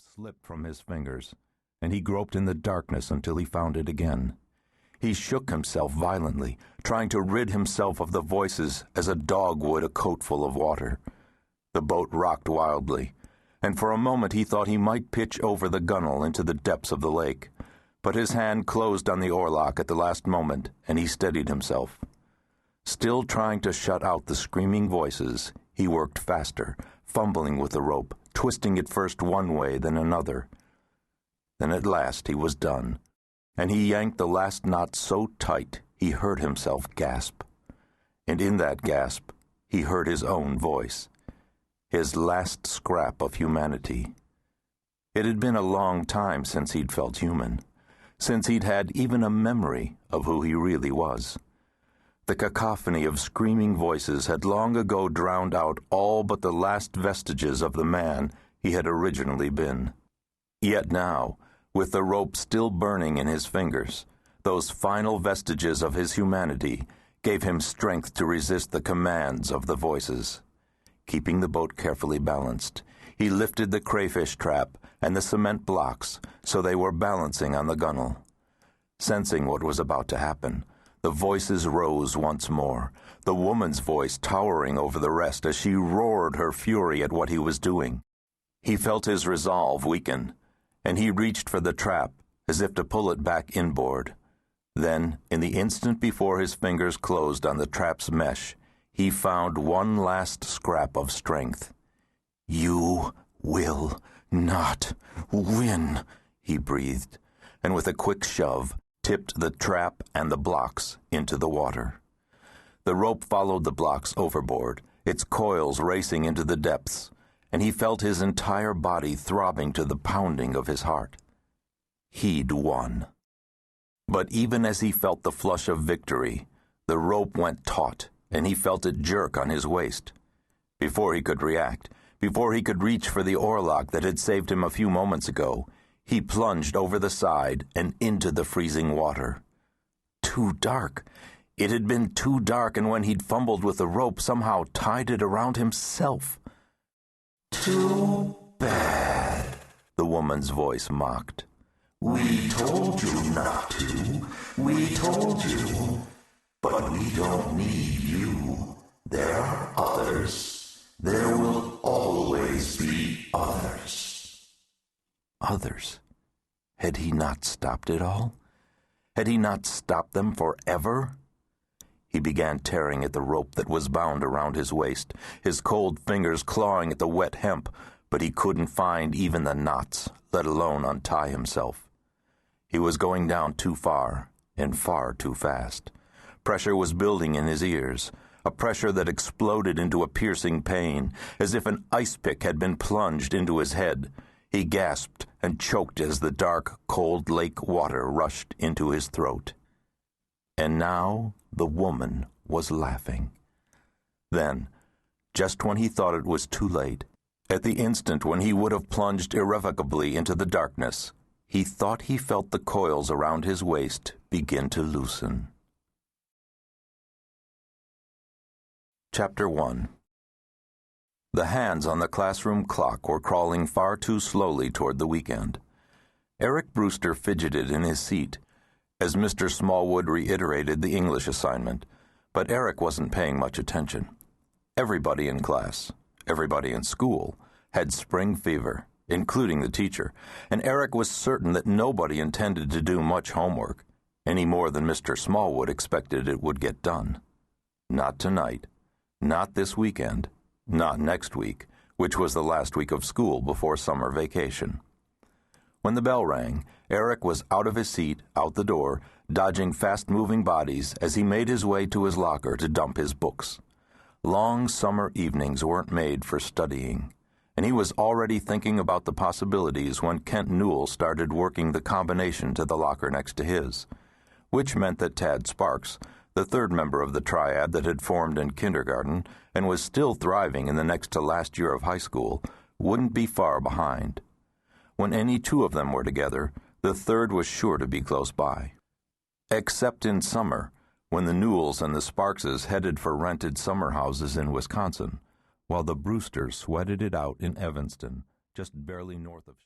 rope slipped from his fingers, and he groped in the darkness until he found it again. He shook himself violently, trying to rid himself of the voices as a dog would a coatful of water. The boat rocked wildly, and for a moment he thought he might pitch over the gunwale into the depths of the lake, but his hand closed on the oarlock at the last moment, and he steadied himself. Still trying to shut out the screaming voices, he worked faster, fumbling with the rope, twisting it first one way, then another. Then at last he was done, and he yanked the last knot so tight he heard himself gasp. And in that gasp, he heard his own voice, his last scrap of humanity. It had been a long time since he'd felt human, since he'd had even a memory of who he really was. The cacophony of screaming voices had long ago drowned out all but the last vestiges of the man he had originally been. Yet now, with the rope still burning in his fingers, those final vestiges of his humanity gave him strength to resist the commands of the voices. Keeping the boat carefully balanced, he lifted the crayfish trap and the cement blocks so they were balancing on the gunwale. Sensing what was about to happen, the voices rose once more, the woman's voice towering over the rest as she roared her fury at what he was doing. He felt his resolve weaken, and he reached for the trap as if to pull it back inboard. Then, in the instant before his fingers closed on the trap's mesh, he found one last scrap of strength. "You will not win," he breathed, and with a quick shove, tipped the trap and the blocks into the water. The rope followed the blocks overboard, its coils racing into the depths, and he felt his entire body throbbing to the pounding of his heart. He'd won. But even as he felt the flush of victory, the rope went taut, and he felt it jerk on his waist. Before he could react, before he could reach for the oarlock that had saved him a few moments ago, he plunged over the side and into the freezing water. Too dark. It had been too dark, and when he'd fumbled with the rope, somehow tied it around himself. "Too bad," the woman's voice mocked. "We told you not to. We told you. But we don't need you. There are others. There will always be others." Others? Had he not stopped it all? Had he not stopped them forever? He began tearing at the rope that was bound around his waist, his cold fingers clawing at the wet hemp, but he couldn't find even the knots, let alone untie himself. He was going down too far, and far too fast. Pressure was building in his ears, a pressure that exploded into a piercing pain, as if an ice pick had been plunged into his head. He gasped and choked as the dark, cold lake water rushed into his throat. And now the woman was laughing. Then, just when he thought it was too late, at the instant when he would have plunged irrevocably into the darkness, he thought he felt the coils around his waist begin to loosen. Chapter 1. The hands on the classroom clock were crawling far too slowly toward the weekend. Eric Brewster fidgeted in his seat as Mr. Smallwood reiterated the English assignment, but Eric wasn't paying much attention. Everybody in class, everybody in school, had spring fever, including the teacher, and Eric was certain that nobody intended to do much homework, any more than Mr. Smallwood expected it would get done. Not tonight, not this weekend, not next week, which was the last week of school before summer vacation. When the bell rang, Eric was out of his seat, out the door, dodging fast-moving bodies as he made his way to his locker to dump his books. Long summer evenings weren't made for studying, and he was already thinking about the possibilities when Kent Newell started working the combination to the locker next to his, which meant that Tad Sparks, the third member of the triad that had formed in kindergarten and was still thriving in the next-to-last year of high school, wouldn't be far behind. When any two of them were together, the third was sure to be close by. Except in summer, when the Newells and the Sparkses headed for rented summer houses in Wisconsin, while the Brewsters sweated it out in Evanston, just barely north of